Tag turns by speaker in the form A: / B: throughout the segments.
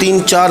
A: 3-4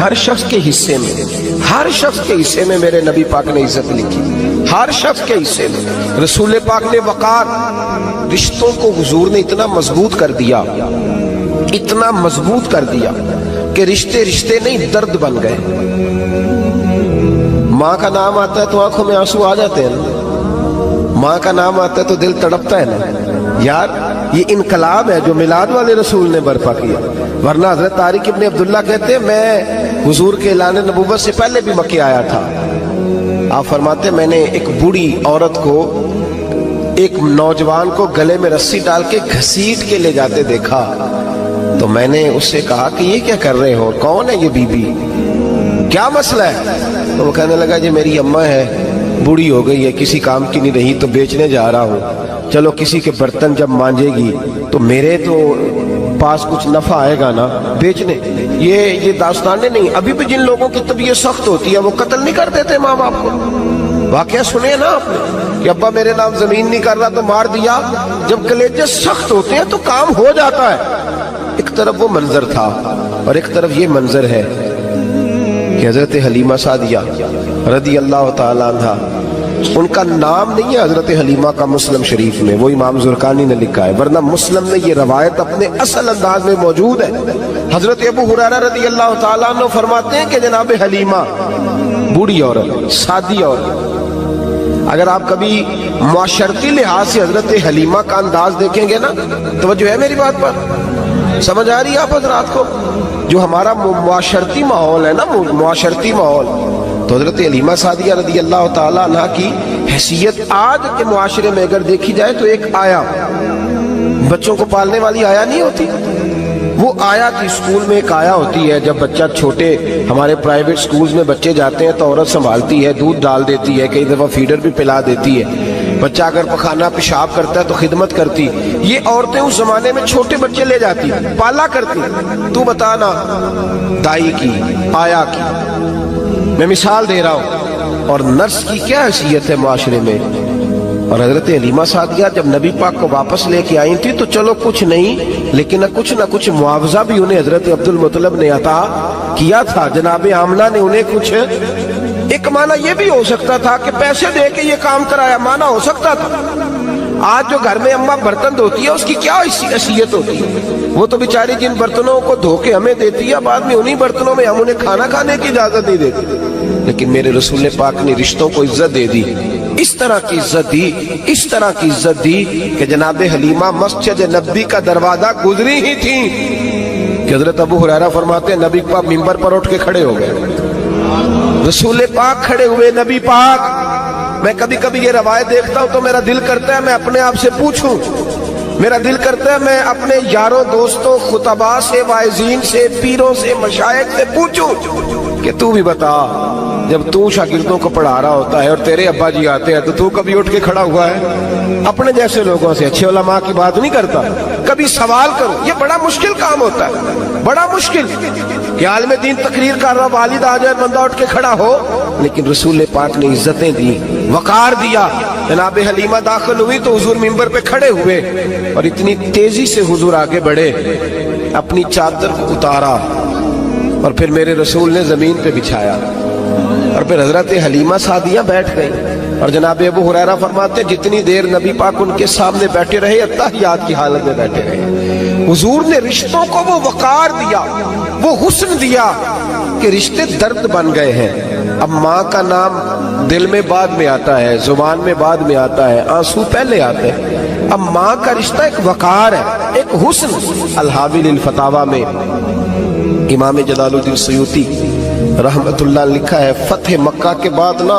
A: ہر شخص کے حصے میں، ہر شخص کے حصے میں میرے نبی پاک نے عزت لکھی، ہر شخص کے حصے میں. رسول پاک نے وقار، رشتوں کو حضور نے اتنا مضبوط کر دیا، اتنا مضبوط کر دیا کہ رشتے رشتے نہیں درد بن گئے. ماں کا نام آتا ہے تو آنکھوں میں آنسو آ جاتے ہیں نا، ماں کا نام آتا ہے تو دل تڑپتا ہے نا. یار یہ انقلاب ہے جو میلاد والے رسول نے برپا کیا. ورنہ حضرت طارق ابن عبداللہ کہتے ہیں میں حضور کے اعلان نبوت سے پہلے بھی مکے آیا تھا. آپ فرماتے میں نے ایک بوڑھی عورت کو، ایک نوجوان کو گلے میں رسی ڈال کے گھسیٹ کے لے جاتے دیکھا تو میں نے اس سے کہا کہ یہ کیا کر رہے ہو، کون ہے یہ بی بی، کیا مسئلہ ہے؟ تو وہ کہنے لگا جی میری اماں ہے، بوڑھی ہو گئی ہے، کسی کام کی نہیں رہی تو بیچنے جا رہا ہوں. چلو کسی کے برتن جب مانجے گی تو میرے تو پاس کچھ نفع آئے گا نا بیچنے. یہ داستانیں نہیں. ابھی بھی جن لوگوں کی طبیعت سخت ہوتی ہے وہ قتل نہیں کر دیتے ماں باپ کو. واقعہ سنے نا آپ نے کہ ابا میرے نام زمین نہیں کر رہا تو مار دیا. جب کلیجے سخت ہوتے ہیں تو کام ہو جاتا ہے. ایک طرف وہ منظر تھا اور ایک طرف یہ منظر ہے کہ حضرت حلیمہ سعدیہ رضی اللہ تعالیٰ عنہ، ان کا نام نہیں ہے حضرت حلیمہ کا مسلم شریف میں، وہ امام زرقانی نے لکھا ہے، ورنہ مسلم میں یہ روایت اپنے اصل انداز میں موجود ہے. حضرت ابو ہریرہ رضی اللہ تعالیٰ عنہ فرماتے ہیں کہ جناب حلیمہ بوڑھی عورت، سادی عورت. اگر آپ کبھی معاشرتی لحاظ سے حضرت حلیمہ کا انداز دیکھیں گے نا، توجہ ہے میری بات پر، سمجھ آ رہی ہے آپ حضرات کو؟ جو ہمارا معاشرتی ماحول ہے نا، معاشرتی ماحول، تو حضرت حلیمہ سعدیہ رضی اللہ تعالیٰ عنہ کی حیثیت آج کے معاشرے میں اگر دیکھی جائے تو ایک آیا، بچوں کو پالنے والی آیا نہیں ہوتی، وہ آیا تھی. اسکول میں ایک آیا ہوتی ہے، جب بچہ چھوٹے ہمارے پرائیویٹ سکولز میں بچے جاتے ہیں تو عورت سنبھالتی ہے، دودھ ڈال دیتی ہے، کئی دفعہ فیڈر بھی پلا دیتی ہے. بچہ اگر پخانہ پیشاب کرتا ہے تو خدمت کرتی. یہ عورتیں اس زمانے میں چھوٹے بچے لے جاتی، پالا کرتی. تو بتانا دائی کی، آیا کی، میں مثال دے رہا ہوں، اور نرس کی کیا حیثیت ہے معاشرے میں. اور حضرت حلیمہ سعدیہ جب نبی پاک کو واپس لے کے آئی تھی تو چلو کچھ نہیں، لیکن نہ کچھ معاوضہ بھی انہیں حضرت عبد المطلب نے عطا کیا تھا. جناب آمنہ نے انہیں کچھ، ایک معنی یہ بھی ہو سکتا تھا کہ پیسے دے کے یہ کام کرایا، معنی ہو سکتا تھا. آج جو گھر میں اماں برتن دھوتی ہے اس کی کیا حیثیت ہوتی ہے؟ وہ تو بیچاری جن برتنوں کو دھو کے ہمیں دیتی ہے، بعد میں انہی برتنوں میں ہم انہیں کھانا کھانے کی اجازت نہیں دیتے. لیکن میرے رسول پاک نے رشتوں کو عزت دے دی، اس طرح کی عزت دی، اس طرح کی عزت دی کہ جناب حلیمہ مسجد نبی کا دروازہ گزری ہی تھی کہ حضرت ابو ہریرہ فرماتے ہیں نبی پاک منبر پر اٹھ کے کھڑے ہو گئے. رسول پاک کھڑے ہوئے، نبی پاک. میں کبھی کبھی یہ روایت دیکھتا ہوں تو میرا دل کرتا ہے میں اپنے آپ سے پوچھوں، میرا دل کرتا ہے میں اپنے یاروں دوستوں خطباء سے، واعظین سے، پیروں سے، مشائخ سے پوچھوں کہ تو بھی بتا، جب تو شاگردوں کو پڑھا رہا ہوتا ہے اور تیرے ابا جی آتے ہیں تو کبھی اٹھ کے کھڑا ہوا ہے؟ اپنے جیسے لوگوں سے، اچھے علماء کی بات نہیں کرتا، کبھی سوال کرو. یہ بڑا مشکل کام ہوتا ہے، بڑا مشکل کہ عالم دین تقریر کر رہا، والد آ جائے، بندہ اٹھ کے کھڑا ہو. لیکن رسول پاک نے عزتیں دی، وقار دیا. جناب حلیمہ داخل ہوئی تو حضور منبر پہ کھڑے ہوئے اور اتنی تیزی سے حضور آگے بڑھے، اپنی چادر کو اتارا اور پھر میرے رسول نے زمین پہ بچھایا اور پھر حضرت حلیمہ سعدیہ بیٹھ گئی. اور جناب ابو ہریرہ فرماتے جتنی دیر نبی پاک ان کے سامنے بیٹھے رہے اتحیات کی حالت میں بیٹھے رہے. حضور نے رشتوں کو وہ وقار دیا، وہ حسن دیا کہ رشتے درد بن گئے ہیں. اب ماں کا نام دل میں بعد میں آتا ہے، زبان میں بعد میں آتا ہے، آنسو پہلے آتے ہیں. اب ماں کا رشتہ ایک وقار ہے، ایک حسن. الحاوی للفتاوی میں امام جلال الدین سیوطی رحمت اللہ لکھا ہے فتح مکہ کے بعد نا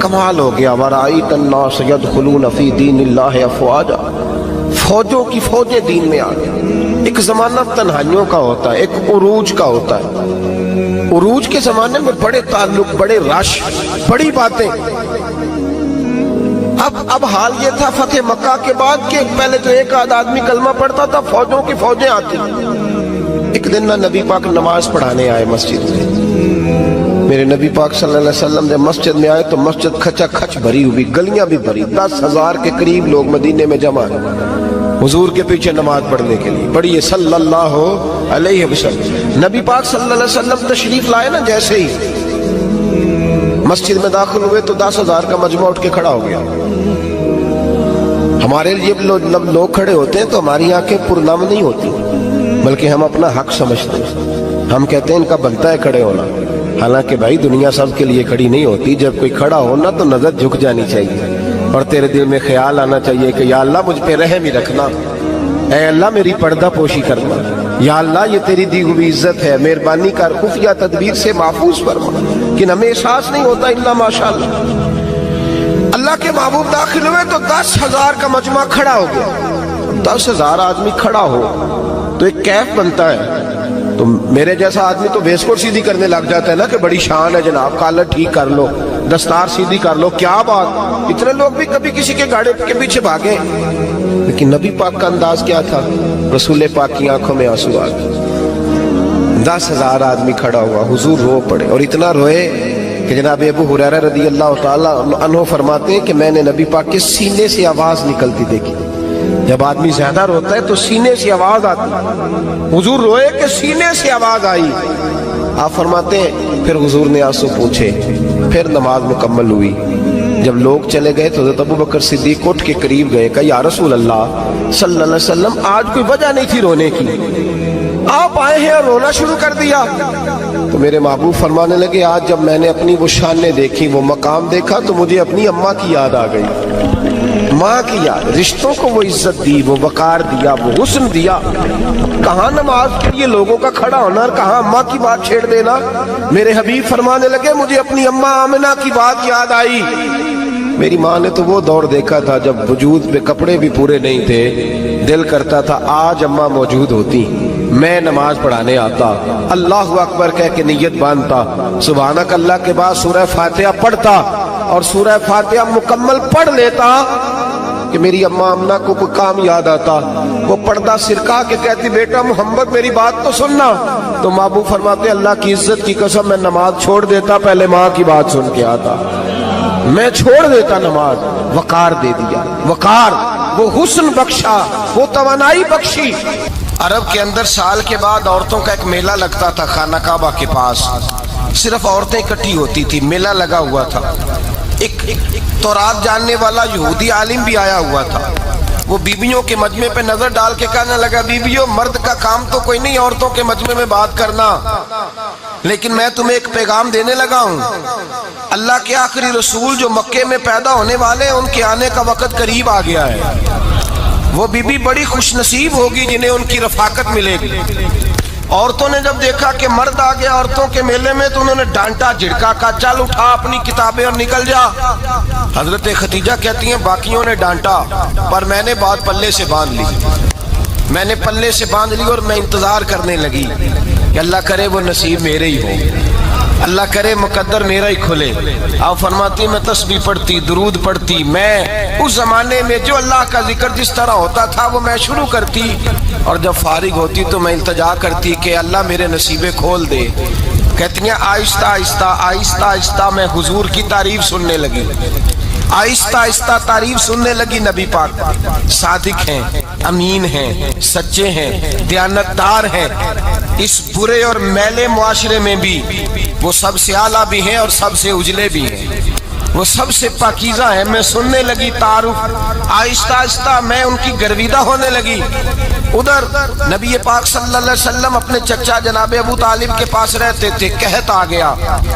A: کمال ہو گیا. وَرَأَيْتَ النَّاسَ يَدْخُلُونَ فِي دِينِ اللَّهِ أَفْوَاجًا، فوجوں کی فوجیں دین میں آ گئی. ایک زمانہ تنہائیوں کا ہوتا ہے، ایک عروج کا ہوتا ہے. عروج کے زمانے میں بڑے تعلق، بڑے رش، بڑی باتیں. اب حال یہ تھا فتح مکہ کے بعد کہ پہلے تو ایک آدمی کلمہ پڑھتا تھا، فوجوں کی فوجیں آتی. ایک دن نہ نبی پاک نماز پڑھانے آئے مسجد میں. میرے نبی پاک صلی اللہ علیہ وسلم جب مسجد میں آئے تو مسجد کھچا کھچ بھری ہوئی، گلیاں بھی بھری، 10,000 کے قریب لوگ مدینے میں جمع ہیں. حضور کے پیچھے نماز پڑھنے کے لیے پڑھیے صلی اللہ علیہ وسلم. نبی پاک صلی اللہ علیہ وسلم تشریف لائے نا، جیسے ہی مسجد میں داخل ہوئے تو 10,000 کا مجمع اٹھ کے کھڑا ہو گیا. ہمارے لیے لوگ کھڑے ہوتے ہیں تو ہماری آنکھیں پرنم نہیں ہوتی، بلکہ ہم اپنا حق سمجھتے ہیں. ہم کہتے ہیں ان کا بنتا ہے کھڑے ہونا، حالانکہ بھائی دنیا سب کے لیے کھڑی نہیں ہوتی. جب کوئی کھڑا ہونا تو نظر جھک جانی چاہیے اور تیرے دل میں خیال آنا چاہیے کہ یا اللہ مجھ پہ رحم ہی رکھنا، اے اللہ میری پردہ پوشی کرنا، یا اللہ یہ تیری دی ہوئی عزت ہے، مہربانی کر خفیہ تدبیر سے محفوظ فرما. کہ ہمیں احساس نہیں ہوتا الا ماشاءاللہ. اللہ کے محبوب داخل ہوئے تو 10,000 کا مجمع کھڑا ہو گیا. 10,000 آدمی کھڑا ہو تو ایک کیف بنتا ہے. تو میرے جیسا آدمی تو ویس کوٹ سیدھی کرنے لگ جاتا ہے نا کہ بڑی شان ہے جناب، کالر ٹھیک کر لو، دستار سیدھی کر لو، کیا بات. اتنے لوگ بھی کبھی کسی کے گاڑی کے پیچھے بھاگے، لیکن نبی پاک کا انداز کیا تھا؟ رسول پاک کی آنکھوں میں آنسو آ گئے. 10,000 آدمی کھڑا ہوا، حضور رو پڑے اور اتنا روئے کہ جناب ابو ہریرہ رضی اللہ تعالیٰ عنہ فرماتے ہیں کہ میں نے نبی پاک کے سینے سے آواز نکلتی دیکھی. جب آدمی زیادہ روتا ہے تو سینے سے آواز آتی. حضور روئے کہ سینے سے آواز آئی. آپ فرماتے ہیں پھر حضور نے آنسو پوچھے، پھر نماز مکمل ہوئی. جب لوگ چلے گئے تو حضرت ابو بکر صدیق اٹھ کے قریب گئے، کہا یا رسول اللہ صلی اللہ علیہ وسلم آج کوئی وجہ نہیں تھی رونے کی، آپ آئے ہیں اور رونا شروع کر دیا. تو میرے محبوب فرمانے لگے آج جب میں نے اپنی وہ شانیں دیکھی، وہ مقام دیکھا تو مجھے اپنی اماں کی یاد آ گئی. ماں کی یاد، رشتوں کو وہ عزت دی، وہ وقار دیا، وہ حسن دیا. کہاں نماز کے لیے لوگوں کا کھڑا ہونا اور کہاں اماں کی بات چھیڑ دینا. میرے حبیب فرمانے لگے مجھے اپنی اماں آمنہ کی بات یاد آئی. میری ماں نے تو وہ دور دیکھا تھا جب وجود میں کپڑے بھی پورے نہیں تھے، دل کرتا تھا آج اماں موجود ہوتی، میں نماز پڑھانے آتا، اللہ اکبر کہہ کے نیت باندھتا، سبحانک اللہ کے بعد سورہ فاتحہ پڑھتا اور سورہ فاتحہ مکمل پڑھ لیتا کہ میری اماں آمنہ کو کوئی کام یاد آتا. وہ پردہ سرکا کے کہتی بیٹا محمد میری بات تو سننا. تو محبوب فرماتے اللہ کی عزت کی قسم میں نماز چھوڑ دیتا، پہلے ماں کی بات سن کے آتا. میں چھوڑ دیتا نماز. وقار دے دیا، وقار، وہ حسن بخشا، وہ توانائی بخشی. عرب کے اندر سال کے بعد عورتوں کا ایک میلہ لگتا تھا خانہ کعبہ کے پاس. صرف عورتیں اکٹھی ہوتی تھی، میلہ لگا ہوا تھا. ایک تورات جاننے والا یہودی عالم بھی آیا ہوا تھا. وہ بیویوں کے مجمع پہ نظر ڈال کے کہنے لگا بیویوں مرد کا کام تو کوئی نہیں عورتوں کے مجمع میں بات کرنا، لیکن میں تمہیں ایک پیغام دینے لگا ہوں. اللہ کے آخری رسول جو مکے میں پیدا ہونے والے ہیں ان کے آنے کا وقت قریب آ گیا ہے. وہ بیوی بڑی خوش نصیب ہوگی جنہیں ان کی رفاقت ملے گی. عورتوں نے جب دیکھا کہ مرد آ گیا عورتوں کے میلے میں تو انہوں نے ڈانٹا جھڑکا، کہا چل اٹھا اپنی کتابیں اور نکل جا. حضرت خدیجہ کہتی ہیں باقیوں نے ڈانٹا پر میں نے بات پلے سے باندھ لی. میں نے پلے سے باندھ لی اور میں انتظار کرنے لگی کہ اللہ کرے وہ نصیب میرے ہی ہو، اللہ کرے مقدر میرا ہی کھلے. آپ فرماتی میں تسبیح پڑھتی، درود پڑھتی. میں اس زمانے میں جو اللہ کا ذکر جس طرح ہوتا تھا وہ میں شروع کرتی اور جب فارغ ہوتی تو میں التجا کرتی کہ اللہ میرے نصیبے کھول دے. کہتی ہیں آہستہ آہستہ آہستہ آہستہ میں حضور کی تعریف سننے لگی. آہستہ آہستہ تعریف سننے لگی. نبی پاک صادق ہیں، امین ہیں، سچے ہیں، دیانتدار ہیں. اس برے اور میلے معاشرے میں بھی وہ سب سے اعلیٰ بھی ہیں اور سب سے اجلے بھی ہیں، وہ سب سے پاکیزہ ہیں. میں سننے لگی تعارف. آہستہ آہستہ میں ان کی گرویدہ ہونے لگی. ادھر نبی پاک صلی اللہ علیہ وسلم اپنے چچا جناب ابو طالب کے پاس رہتے تھے. قحط آ گیا،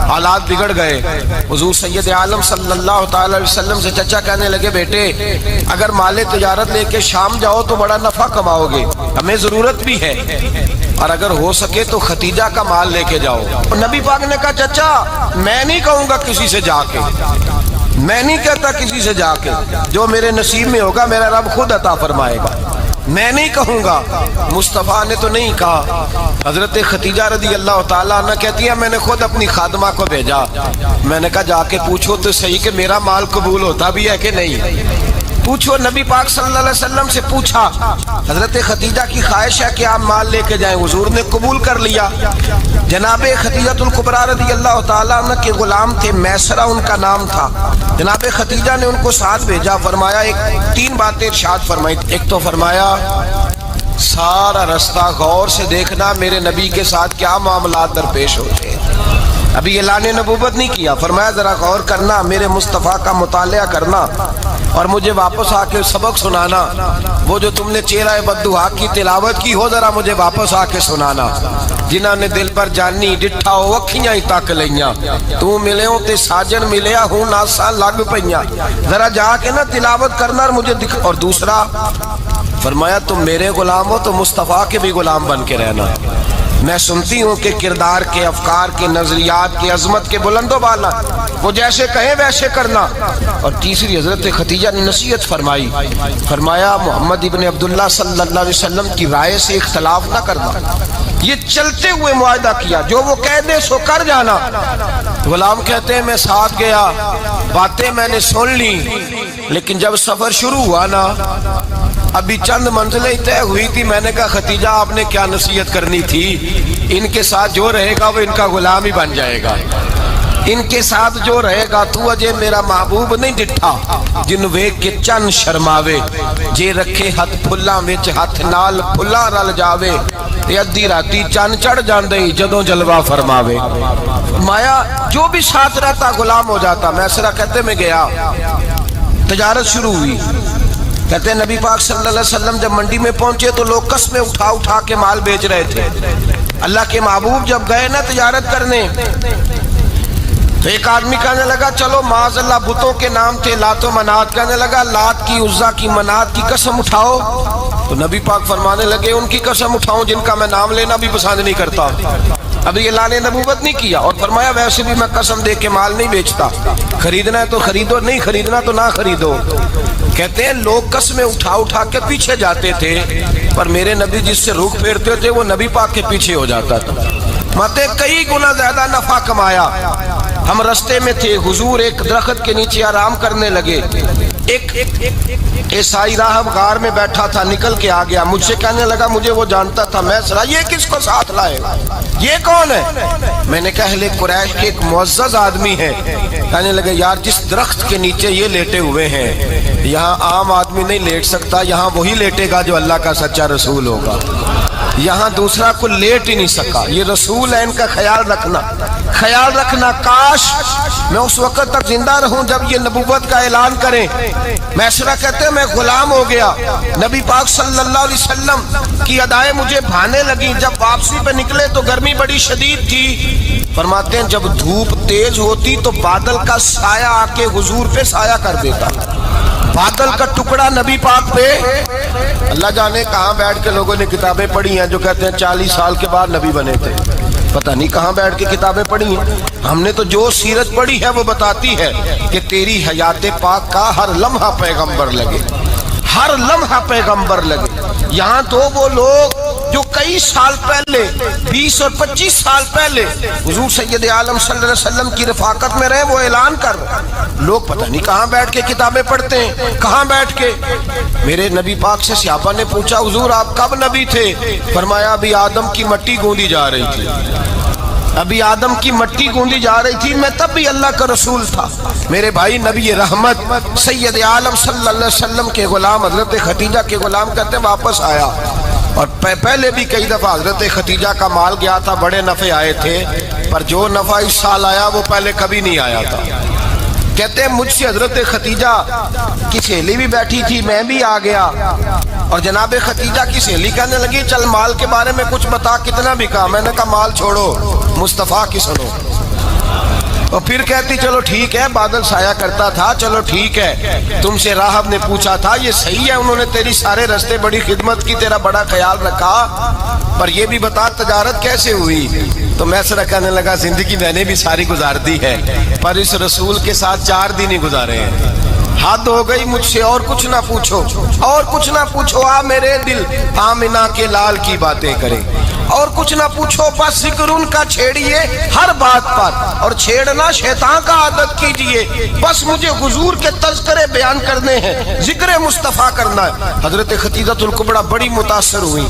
A: حالات بگڑ گئے. حضور سید عالم صلی اللہ تعالی علیہ وسلم سے چچا کہنے لگے بیٹے اگر مال تجارت لے کے شام جاؤ تو بڑا نفع کماؤ گے، ہمیں ضرورت بھی ہے، اور اگر ہو سکے تو ختیجہ کا مال لے کے جاؤ. نبی پاک نے کہا چچا میں نہیں کہوں گا کسی سے جا کے، میں نہیں کہتا کسی سے جا کے، جو میرے نصیب میں ہوگا میرا رب خود عطا فرمائے گا، میں نہیں کہوں گا. مصطفیٰ نے تو نہیں کہا. حضرت خدیجہ رضی اللہ تعالیٰ عنہ کہتی ہے میں نے خود اپنی خادمہ کو بھیجا. میں نے کہا جا کے پوچھو تو صحیح کہ میرا مال قبول ہوتا بھی ہے کہ نہیں. پوچھو نبی پاک صلی اللہ علیہ وسلم سے پوچھا حضرت خدیجہ کی خواہش ہے کہ آپ مال لے کے جائیں، حضور نے قبول کر لیا۔ جناب خدیجہ الکبریٰ رضی اللہ تعالیٰ عنہ کے غلام تھے، میسرہ ان کا نام تھا۔ جناب خدیجہ نے ان کو ساتھ بھیجا، فرمایا تین باتیں ارشاد فرمائی۔ ایک تو فرمایا سارا رستہ غور سے دیکھنا میرے نبی کے ساتھ کیا معاملات درپیش ہوتے ہیں۔ ابھی اعلان نبوت نہیں کیا، فرمایا ذرا غور کرنا، میرے مصطفیٰ کا مطالعہ کرنا اور مجھے واپس آ کے سبق سنانا۔ وہ جو تم نے چہرہ بددعا کی تلاوت کی ہو ذرا مجھے واپس آ کے سنانا۔ جنہاں نے دل پر جانی ڈٹھا ہو اکھیاں ہی تک لیاں، تو ملے ہوں تے ساجن ملیا ہوں ناساں لگ پئیاں، ذرا جا کے نا تلاوت کرنا اور مجھے دکھ۔ اور دوسرا فرمایا تم میرے غلام ہو تو مصطفیٰ کے بھی غلام بن کے رہنا۔ میں سنتی ہوں کہ کردار کے، افکار کے، نظریات کے، عظمت کے بلند و بالا، وہ جیسے کہیں ویسے کرنا۔ اور تیسری حضرت خدیجہ نے نصیحت فرمائی، فرمایا محمد ابن عبداللہ صلی اللہ علیہ وسلم کی رائے سے اختلاف نہ کرنا۔ یہ چلتے ہوئے معاہدہ کیا، جو وہ کہہ دے سو کر جانا۔ غلام کہتے ہیں میں ساتھ گیا، باتیں میں نے سن لی، لیکن جب سفر شروع ہوا نا ابھی چند منزلیں طے ہوئی تھی، میں نے کہا خدیجہ آپ نے کیا نصیحت کرنی تھی، ان کے ساتھ جو رہے گا وہ ان کا غلام ہی بن جائے گا، ان کے ساتھ جو رہے گا تو اجے میرا محبوب نہیں ڈٹھا جن ویکھ کے چن شرماوے، جے رکھے ہاتھ پھلاں وچ ہاتھ نال پھلاں رل جاوے، تے ادھی راتی چن چڑھ جاندے جدوں جلوہ فرماوے۔ فرمایا جو بھی ساتھ رہتا غلام ہو جاتا۔ میسرہ کہتے میں گیا، تجارت شروع ہوئی۔ کہتے ہیں نبی پاک صلی اللہ علیہ وسلم جب منڈی میں پہنچے تو لوگ قسمیں اٹھا اٹھا کے مال بیچ رہے تھے۔ اللہ کے محبوب جب گئے نا تجارت کرنے تو ایک آدمی کہنے لگا چلو معاذ اللہ بتوں کے نام تھے لات و منات، کہنے لگا لات کی، عزا کی، منات کی قسم اٹھاؤ۔ تو نبی پاک فرمانے لگے ان کی قسم اٹھاؤں جن کا میں نام لینا بھی پسند نہیں کرتا۔ ابھی اعلان نبوت نہیں کیا، اور فرمایا ویسے بھی میں قسم دے کے مال نہیں بیچتا، خریدنا ہے تو خریدو، نہیں خریدنا تو نہ خریدو۔ کہتے ہیں لوگ قسمیں اٹھا اٹھا کے پیچھے جاتے تھے، پر میرے نبی جس سے رخ پھیرتے تھے وہ نبی پاک کے پیچھے ہو جاتا تھا۔ ماتے کئی گنا زیادہ نفع کمایا۔ ہم رستے میں تھے، حضور ایک درخت کے نیچے آرام کرنے لگے، ایک عیسائی راہب غار میں بیٹھا تھا، نکل کے آ گیا، مجھ سے کہنے لگا مجھے وہ جانتا تھا۔ میں سنا یہ کس کو ساتھ لائے، یہ کون ہے؟ میں نے کہا اہل قریش کے ایک معزز آدمی ہے۔ کہنے لگے یار جس درخت کے نیچے یہ لیٹے ہوئے ہیں یہاں عام آدمی نہیں لیٹ سکتا، یہاں وہی لیٹے گا جو اللہ کا سچا رسول ہوگا، یہاں دوسرا کو لیٹ ہی نہیں سکا، یہ رسول ہے، ان کا خیال رکھنا، خیال رکھنا۔ کاش میں اس وقت تک زندہ رہوں جب یہ نبوت کا اعلان کریں۔ میسرہ کہتے ہیں میں غلام ہو گیا، نبی پاک صلی اللہ علیہ وسلم کی ادائیں مجھے بھانے لگی۔ جب واپسی پہ نکلے تو گرمی بڑی شدید تھی، فرماتے ہیں جب دھوپ تیز ہوتی تو بادل کا سایہ آ کے حضور پہ سایہ کر دیتا، بادل کا ٹکڑا نبی پاک پہ۔ اللہ جانے کہاں بیٹھ کے لوگوں نے کتابیں پڑھی ہیں جو کہتے ہیں 40 سال کے بعد نبی بنے تھے، پتہ نہیں کہاں بیٹھ کے کتابیں پڑھی ہیں۔ ہم نے تو جو سیرت پڑھی ہے وہ بتاتی ہے کہ تیری حیات پاک کا ہر لمحہ پیغمبر لگے، ہر لمحہ پیغمبر لگے۔ یہاں تو وہ لوگ جو کئی سال پہلے 20 اور 25 سال پہلے حضور سید عالم صلی اللہ علیہ وسلم کی رفاقت میں رہے، وہ اعلان کر لوگ پتہ نہیں کہاں بیٹھ کے کتابیں پڑھتے ہیں، کہاں بیٹھ کے۔ میرے نبی پاک سے صحابہ نے پوچھا حضور آپ کب نبی تھے؟ فرمایا ابھی آدم کی مٹی گوندی جا رہی تھی، ابھی آدم کی مٹی گوندی جا رہی تھی، میں تب بھی اللہ کا رسول تھا۔ میرے بھائی نبی رحمت سید عالم صلی اللہ علیہ وسلم کے غلام حضرت خدیجہ کے غلام کہتے واپس آیا، اور پہلے بھی کئی دفعہ حضرت خدیجہ کا مال گیا تھا، بڑے نفع آئے تھے، پر جو نفع اس سال آیا وہ پہلے کبھی نہیں آیا تھا۔ کہتے ہیں مجھ سے حضرت خدیجہ کی سہیلی بھی بیٹھی تھی، میں بھی آ گیا، اور جناب خدیجہ کی سہیلی کہنے لگی چل مال کے بارے میں کچھ بتا، کتنا بکا؟ میں نے کہا مال چھوڑو، مصطفیٰ کی سنو۔ اور پھر کہتی چلو ٹھیک ہے، بادل سایہ کرتا تھا، چلو ٹھیک ہے، تم سے راہب نے پوچھا تھا، یہ صحیح ہے، انہوں نے تیری سارے رستے بڑی خدمت کی، تیرا بڑا خیال رکھا، پر یہ بھی بتا تجارت کیسے ہوئی؟ تو میسرہ کہنے لگا زندگی میں نے بھی ساری گزار دی ہے، پر اس رسول کے ساتھ 4 دن ہی گزارے ہیں، حد ہو گئی مجھ سے، اور کچھ نہ پوچھو، اور کچھ نہ پوچھو، آ میرے دل آمنہ کے لال کی باتیں کریں۔ اور کچھ نہ پوچھو، بس ذکر ان کا چھیڑیے ہر بات پر، اور چھیڑنا شیطان کا عادت کیجئے، بس مجھے حضور کے تذکرے بیان کرنے ہیں، ذکر مصطفیٰ کرنا ہے۔ حضرت خدیجہ الکبریٰ بڑی متاثر ہوئی،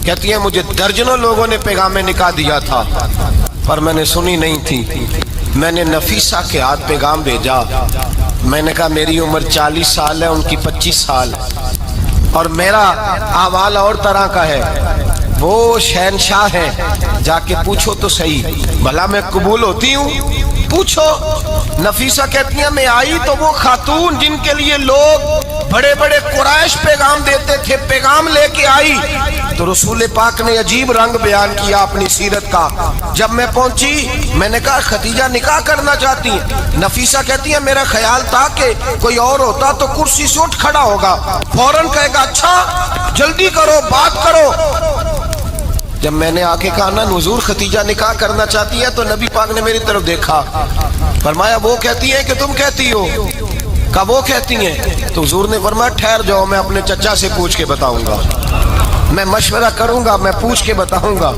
A: کہتی ہیں مجھے درجنوں لوگوں نے پیغام نکاح دیا تھا پر میں نے سنی نہیں تھی، میں نے نفیسہ کے ہاتھ پیغام بھیجا، میں نے کہا میری عمر 40 سال ہے، ان کی 25 سال، اور میرا احوال اور طرح کا ہے، وہ شہنشاہ ہیں، جا کے پوچھو تو صحیح بھلا میں قبول ہوتی ہوں، پوچھو۔ نفیسہ کہتی ہیں میں آئی تو وہ خاتون جن کے لیے لوگ بڑے بڑے قریش پیغام دیتے تھے، پیغام لے کے آئی تو رسول پاک نے عجیب رنگ بیان کیا اپنی سیرت کا۔ جب میں پہنچی میں نے کہا خدیجہ نکاح کرنا چاہتی ہیں؟ نفیسہ کہتی ہیں میرا خیال تھا کہ کوئی اور ہوتا تو کرسی سے اٹھ کھڑا ہوگا، فوراً کہے گا اچھا جلدی کرو بات کرو۔ جب میں نے آ کے کہا نا حضور خدیجہ نکاح کرنا چاہتی ہے تو نبی پاک نے میری طرف دیکھا، فرمایا وہ کہتی ہے کہ تم کہتی ہو؟ کہا وہ کہتی ہیں۔ تو حضور نے فرمایا ٹھہر جاؤ، میں اپنے چچا سے پوچھ کے بتاؤں گا، میں مشورہ کروں گا، میں پوچھ کے بتاؤں گا۔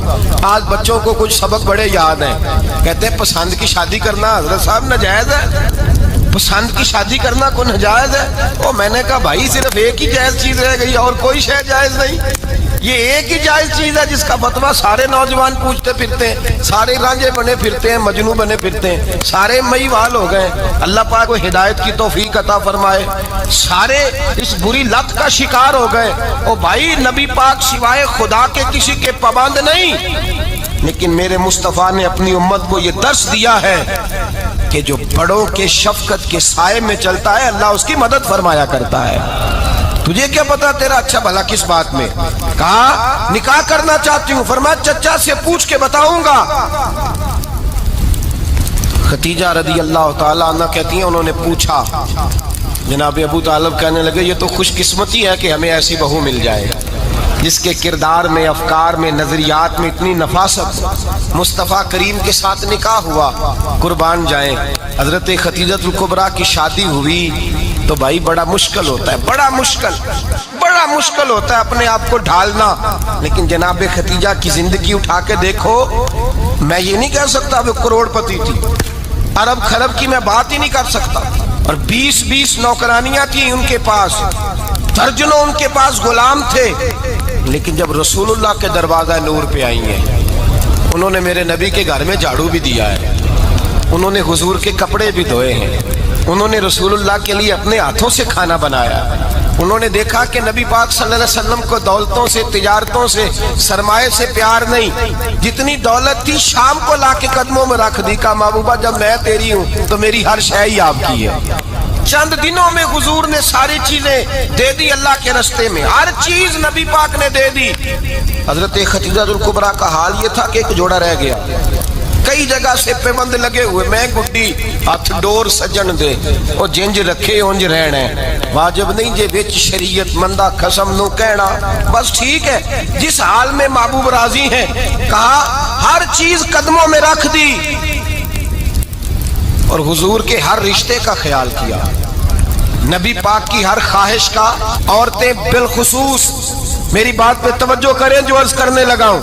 A: آج بچوں کو کچھ سبق بڑے یاد ہیں، کہتے ہیں پسند کی شادی کرنا حضرت صاحب ناجائز ہے، پسند کی شادی کرنا کو ناجائز ہے؟ اور میں نے کہا بھائی صرف ایک ہی جائز چیز رہ گئی اور کوئی شے جائز نہیں، یہ ایک ہی جائز چیز ہے جس کا فتویٰ سارے نوجوان پوچھتے پھرتے ہیں، سارے رانجے بنے پھرتے ہیں، مجنوں بنے پھرتے ہیں، سارے مئی وال ہو گئے۔ اللہ پاک کو ہدایت کی توفیق عطا فرمائے، سارے اس بری لت کا شکار ہو گئے۔ او بھائی نبی پاک سوائے خدا کے کسی کے پابند نہیں، لیکن میرے مصطفیٰ نے اپنی امت کو یہ درس دیا ہے کہ جو بڑوں کے شفقت کے سائے میں چلتا ہے اللہ اس کی مدد فرمایا کرتا ہے۔ تجھے کیا پتا تیرا اچھا بھلا کس بات میں؟ کہا نکاح کرنا چاہتی ہوں، فرمایا چچا سے پوچھ کے بتاؤں گا۔ خدیجہ رضی اللہ تعالیٰ عنہ کہتی ہیں انہوں نے پوچھا، جناب ابو طالب کہنے لگے یہ تو خوش قسمتی ہے کہ ہمیں ایسی بہو مل جائے جس کے کردار میں، افکار میں، نظریات میں اتنی نفاست۔ مصطفیٰ کریم کے ساتھ نکاح ہوا، قربان جائیں۔ حضرت خدیجہ الکبریٰ کی شادی ہوئی تو بھائی بڑا مشکل ہوتا ہے، بڑا مشکل ہوتا ہے اپنے آپ کو ڈھالنا، لیکن جناب خدیجہ کی زندگی اٹھا کے دیکھو، میں یہ نہیں کہہ سکتا وہ کروڑ پتی تھی، ارب خرب کی میں بات ہی نہیں کر سکتا، اور 20 نوکرانیاں تھیں ان کے پاس، درجنوں ان کے پاس غلام تھے، لیکن جب رسول اللہ کے دروازہ نور پہ آئی ہیں، انہوں نے میرے نبی کے گھر میں جھاڑو بھی دیا ہے، انہوں نے حضور کے کپڑے بھی دھوئے ہیں، انہوں نے رسول اللہ کے لیے اپنے ہاتھوں سے کھانا بنایا، انہوں نے دیکھا کہ نبی پاک صلی اللہ علیہ وسلم کو دولتوں سے، تجارتوں سے، سرمایے سے پیار نہیں، جتنی دولت تھی شام کو لا کے قدموں میں رکھ دی، کہا محبوبہ جب میں تیری ہوں تو میری ہر شے ہی آپ کی ہے۔ چند دنوں میں حضور نے ساری چیزیں دے دی اللہ کے رستے میں، ہر چیز نبی پاک نے دے دی۔ حضرت خدیجہ الکبریٰ کا حال یہ تھا کہ ایک جوڑا رہ گیا، کئی جگہ سے پیوند لگے ہوئے، میں گڈی ہاتھ ڈور سجن دے او جنج رکھے اونج رہنا، واجب نہیں جے وچ شریعت مندہ قسم نو کہنا، بس ٹھیک ہے جس حال میں محبوب راضی ہیں، کہا ہر چیز قدموں میں رکھ دی اور حضور کے ہر رشتے کا خیال کیا، نبی پاک کی ہر خواہش کا۔ عورتیں بالخصوص میری بات پہ توجہ کریں جو عرض کرنے لگا ہوں،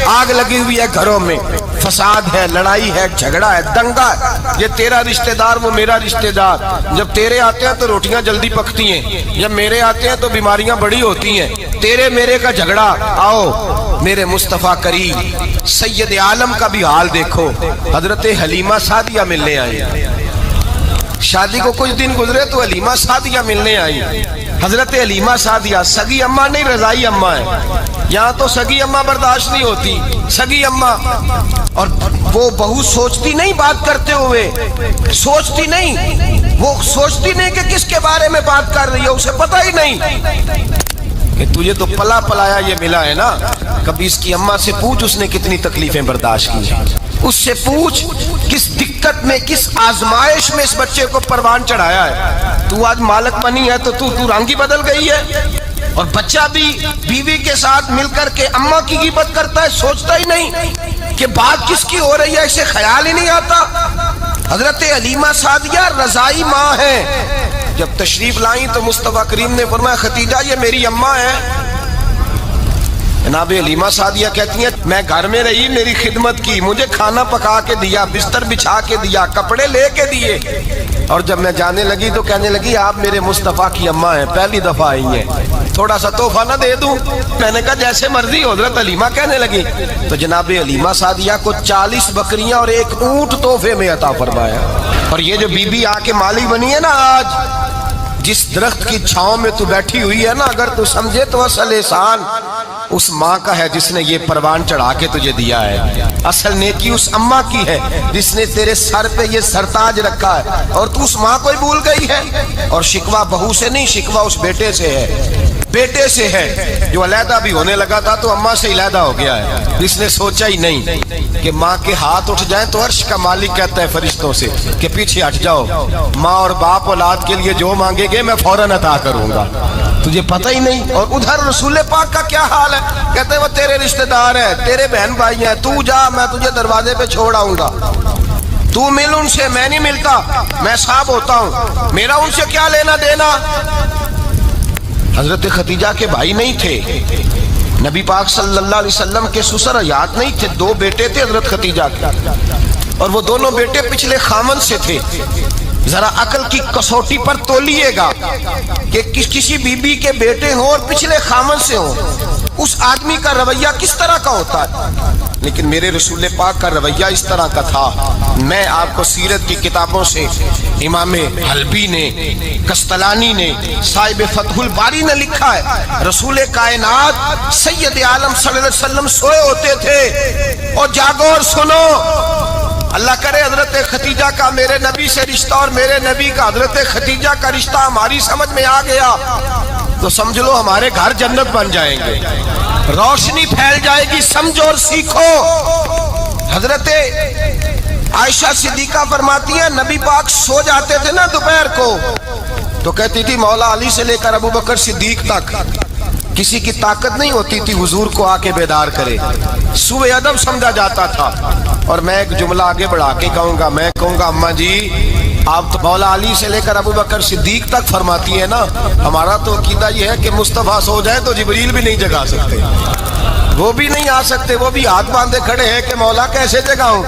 A: آگ لگی ہوئی ہے گھروں میں، فساد ہے، لڑائی ہے، جھگڑا ہے، دنگا ہے، یہ تیرا رشتہ دار وہ میرا رشتہ دار، جب تیرے آتے ہیں تو روٹیاں جلدی پکتی ہیں، جب میرے آتے ہیں تو بیماریاں بڑی ہوتی ہیں، تیرے میرے کا جھگڑا۔ آؤ میرے مصطفیٰ کریم سید عالم کا بھی حال دیکھو، حضرت حلیمہ سعدیہ ملنے آئی، شادی کو کچھ دن گزرے تو حلیمہ سعدیہ ملنے آئی۔ حضرت حلیمہ سعدیہ سگی اماں نہیں رضائی اماں ہے، یہاں تو سگی اماں برداشت نہیں ہوتی، سگی اماں، اور وہ بہو سوچتی نہیں بات کرتے ہوئے، سوچتی نہیں، وہ سوچتی نہیں کہ کس کے بارے میں بات کر رہی ہے، اسے پتہ ہی نہیں کہ تجھے تو پلا پلایا یہ ملا ہے نا، کبھی اس کی اماں سے پوچھ اس نے کتنی تکلیفیں برداشت کی، اس سے پوچھ کس دقت میں، کس آزمائش میں اس بچے کو پروان چڑھایا ہے، تو آج مالک بنی ہے تو رنگ ہی بدل گئی ہے، اور بچہ بھی بیوی کے ساتھ مل کر کے اماں کی غیبت کرتا ہے، سوچتا ہی نہیں کہ بات کس کی ہو رہی ہے، اسے خیال ہی نہیں آتا۔ حضرت حلیمہ سعدیہ رضائی ماں ہے، جب تشریف لائیں تو مصطفیٰ کریم نے فرمایا خدیجہ یہ میری اماں ہے، جناب حلیمہ سعدیہ کہتی ہیں میں گھر میں رہی، میری خدمت کی، مجھے کھانا پکا کے دیا، بستر بچھا کے دیا، کپڑے لے کے دیے، اور جب میں جانے لگی تو کہنے لگی آپ میرے مصطفیٰ کی اماں ہیں، پہلی دفعہ آئی ہیں، تھوڑا سا تحفہ نہ دے دوں؟ میں نے کہا جیسے مرضی۔ حضرت حلیمہ کہنے لگی تو جناب حلیمہ سعدیہ کو 40 بکریاں اور 1 اونٹ تحفے میں عطا فرمایا۔ اور یہ جو بی بی آ کے مالی بنی ہے نا آج، جس درخت کی چھاؤں میں تو بیٹھی ہوئی ہے نا، اگر تو سمجھے تو اصل احسان اس ماں کا ہے جس نے یہ پروان چڑھا کے تجھے دیا ہے، اصل نیکی اس اماں کی ہے جس نے تیرے سر پہ یہ سرتاج رکھا ہے، اور تو اس ماں کو ہی بھول گئی ہے۔ اور شکوہ بہو سے نہیں، شکوہ اس بیٹے سے ہے، بیٹے سے ہے جو علیحدہ بھی ہونے لگا تھا تو اماں سے علیحدہ ہو گیا ہے، جس نے سوچا ہی نہیں کہ ماں کے ہاتھ اٹھ جائیں تو عرش کا مالک کہتا ہے فرشتوں سے کہ پیچھے ہٹ جاؤ، ماں اور باپ اولاد کے لیے جو مانگے گے میں فوراً عطا کروں گا، تجھے پتہ ہی نہیں۔ اور ادھر رسول پاک کا کیا حال ہے؟ کہتے ہیں وہ تیرے رشتہ دار ہیں، تیرے بہن بھائی ہیں، تو جا، میں تجھے دروازے پہ چھوڑ آؤں گا، تو مل ان سے، میں نہیں ملتا، میں صاحب ہوتا ہوں، میرا ان سے کیا لینا دینا۔ حضرت خدیجہ کے بھائی نہیں تھے، نبی پاک صلی اللہ علیہ وسلم کے سسر حیات نہیں تھے، 2 بیٹے تھے حضرت خدیجہ کے، اور وہ دونوں بیٹے پچھلے خامن سے تھے۔ ذرا عقل کی کسوٹی پر تولیے گا کہ کسی بی بی کے بیٹے ہوں اور پچھلے خامن سے ہوں، اس آدمی کا رویہ کس طرح کا ہوتا ہے۔ لیکن میرے رسول پاک کا رویہ اس طرح کا تھا۔ میں آپ کو سیرت کی کتابوں سے امام حلبی نے، قسطلانی نے، صاحب فتح الباری نے لکھا ہے، رسول کائنات سید عالم صلی اللہ علیہ وسلم سوئے ہوتے تھے، اور جاگو اور سنو، اللہ کرے حضرت خدیجہ کا میرے نبی سے رشتہ اور میرے نبی کا حضرت خدیجہ کا رشتہ ہماری سمجھ میں آ گیا تو سمجھ لو ہمارے گھر جنت بن جائیں گے، روشنی پھیل جائے گی، سمجھو اور سیکھو۔ حضرت عائشہ صدیقہ فرماتی ہیں نبی پاک سو جاتے تھے نا دوپہر کو تو کہتی تھی مولا علی سے لے کر ابو بکر صدیق تک کسی کی طاقت نہیں ہوتی تھی حضور کو آ کے بیدار کرے، سوء ادب سمجھا جاتا تھا۔ اور میں ایک جملہ آگے بڑھا کے کہوں گا، میں کہوں گا اماں جی آپ تو مولا علی سے لے کر ابو بکر صدیق تک فرماتی ہے نا، ہمارا تو عقیدہ یہ ہے کہ مصطفیٰ سو جائے تو جبریل بھی نہیں جگا سکتے، وہ بھی نہیں آ سکتے، وہ بھی ہاتھ باندھے کھڑے ہیں کہ مولا کیسے جگاؤں،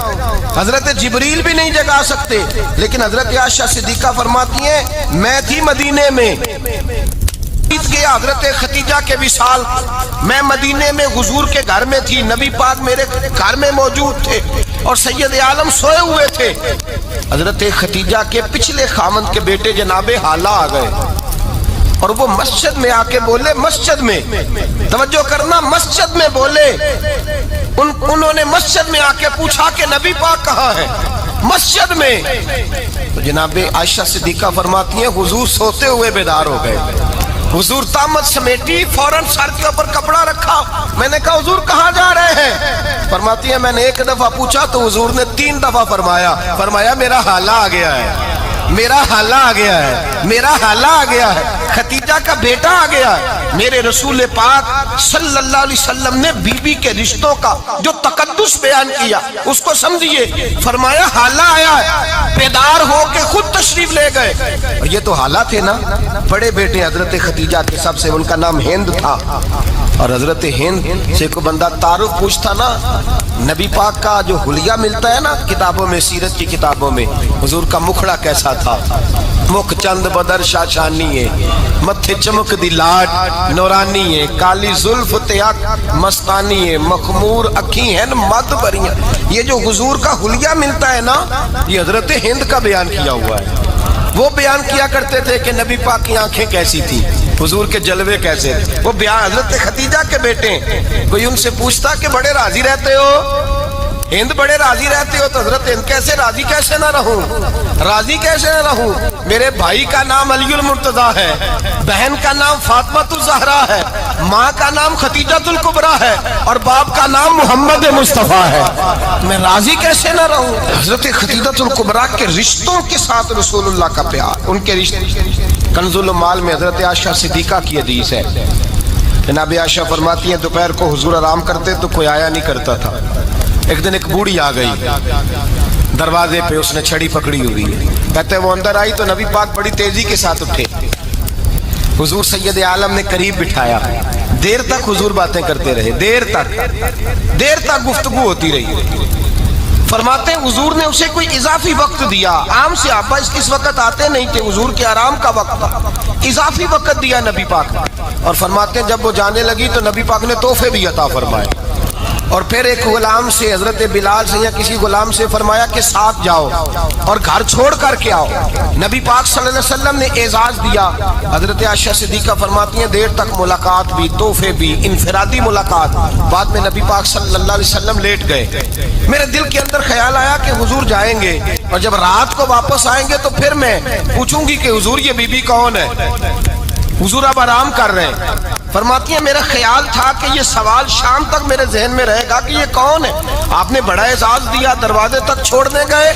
A: حضرت جبریل بھی نہیں جگا سکتے۔ لیکن حضرت عائشہ صدیقہ فرماتی ہیں میں تھی مدینے میں گیا حضرت خدیجہ کے وصال، میں مدینے میں حضور کے گھر میں تھی، نبی پاک میرے گھر میں موجود تھے اور سید عالم سوئے ہوئے تھے۔ حضرت خدیجہ کے پچھلے خامند کے بیٹے جناب حالہ آ گئے اور وہ مسجد میں آ کے بولے، مسجد میں توجہ کرنا، مسجد میں بولے، انہوں نے مسجد میں آ کے پوچھا کہ نبی پاک کہاں ہے، مسجد میں۔ تو جناب عائشہ صدیقہ فرماتی ہیں حضور سوتے ہوئے بیدار ہو گئے، حضور طامت سمیٹی، فوراً سر کے اوپر کپڑا رکھا، میں نے کہا حضور کہاں جا رہے ہیں؟ فرماتی ہے میں نے 1 دفعہ پوچھا تو حضور نے 3 دفعہ فرمایا میرا حالہ آ گیا ہے، میرا حالہ آ گیا ہے، میرا حالہ آ گیا ہے، خدیجہ کا بیٹا آ گیا ہے۔ میرے رسول پاک صلی اللہ علیہ وسلم نے بی بی کے رشتوں کا جو تقدس بیان کیا اس کو سمجھیے، فرمایا حالہ آیا ہے، بیدار ہو کے خود تشریف لے گئے۔ اور یہ تو حالہ تھے نا، بڑے بیٹے حضرت خدیجہ کے، سب سے ان کا نام ہند تھا، اور حضرت ہند سے کوئی بندہ تعارف پوچھتا نا، نبی پاک کا جو حلیہ ملتا ہے نا کتابوں میں، سیرت کی کتابوں میں، حضور کا مکھڑا کیسا تھا، مکھ چند بدر شاشانی ہے، متھے چمک دی لاٹ نورانی ہے، کالی زلف تیاک مستانی ہے، مخمور اکھی ہیں مد بریاں۔ یہ جو حضور کا حلیہ ملتا ہے نا یہ حضرت ہند کا بیان کیا ہوا ہے۔ وہ بیان کیا کرتے تھے کہ نبی پاک کی آنکھیں کیسی تھی، حضور کے جلوے کیسے، وہ بیان حضرت خدیجہ کے بیٹے۔ کوئی ان سے پوچھتا کہ بڑے راضی رہتے ہو ہند، بڑے راضی رہتے ہو، تو حضرت ہند کیسے راضی کیسے نہ رہوں، راضی کیسے نہ رہوں، میرے بھائی کا نام علی المرتضیٰ ہے، بہن کا نام فاطمہ الزہرا ہے، ماں کا نام خدیجہ الکبریٰ ہے، اور باپ کا نام محمد مصطفیٰ ہے، میں راضی کیسے نہ رہوں۔ حضرت خدیجہ الکبریٰ کے رشتوں کے ساتھ رسول اللہ کا پیار، ان کے رشتے۔ کنز المال میں حضرت عائشہ صدیقہ کی حدیث ہے، جناب عائشہ فرماتی ہیں دوپہر کو حضور آرام کرتے تو کوئی آیا نہیں کرتا تھا۔ ایک دن ایک بوڑھی آ گئی دروازے پہ، اس نے چھڑی پکڑی ہوئی ہے، کہتے وہ اندر آئی تو نبی پاک بڑی تیزی کے ساتھ اٹھے، حضور سید عالم نے قریب بٹھایا، دیر تک حضور باتیں کرتے رہے، دیر تک گفتگو ہوتی رہی۔ فرماتے ہیں حضور نے اسے کوئی اضافی وقت دیا، عام صحابہ اس وقت آتے نہیں تھے، حضور کے آرام کا وقت تھا، اضافی وقت دیا نبی پاک نے۔ اور فرماتے ہیں جب وہ جانے لگی تو نبی پاک نے تحفے بھی عطا فرمائے، اور پھر ایک غلام سے، حضرت بلال سے یا کسی غلام سے فرمایا کہ ساتھ جاؤ اور گھر چھوڑ کر کے آؤ۔ نبی پاک صلی اللہ علیہ وسلم نے اعزاز دیا۔ حضرت عائشہ صدیقہ فرماتی ہیں دیر تک ملاقات بھی، تحفے بھی، انفرادی ملاقات۔ بعد میں نبی پاک صلی اللہ علیہ وسلم لیٹ گئے۔ میرے دل کے اندر خیال آیا کہ حضور جائیں گے اور جب رات کو واپس آئیں گے تو پھر میں پوچھوں گی کہ حضور یہ بی بی کون ہے؟ حضور اب آرام کر رہے ہیں۔ فرماتی ہیں میرا خیال تھا کہ یہ سوال شام تک میرے ذہن میں رہے گا کہ یہ کون ہے؟ آپ نے بڑا اعزاز دیا، دروازے تک چھوڑنے گئے۔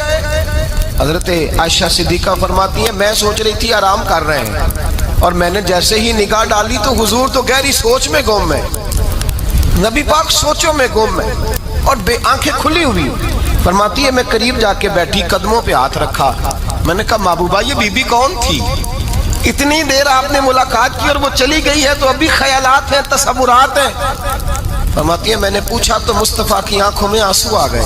A: حضرت عائشہ صدیقہ فرماتی ہیں میں سوچ رہی تھی آرام کر رہے ہیں، اور میں نے جیسے ہی نگاہ ڈالی تو حضور تو گہری سوچ میں گم ہے، نبی پاک سوچوں میں گم ہے اور آنکھیں کھلی ہوئی۔ فرماتی ہے میں قریب جا کے بیٹھی، قدموں پہ ہاتھ رکھا، میں نے کہا محبوبہ یہ بی بی کون تھی؟ اتنی دیر آپ نے ملاقات کی اور وہ چلی گئی ہے تو ابھی خیالات ہیں، تصورات ہیں۔ فرماتی ہے میں نے پوچھا تو مصطفیٰ کی آنکھوں میں آنسو آ گئے،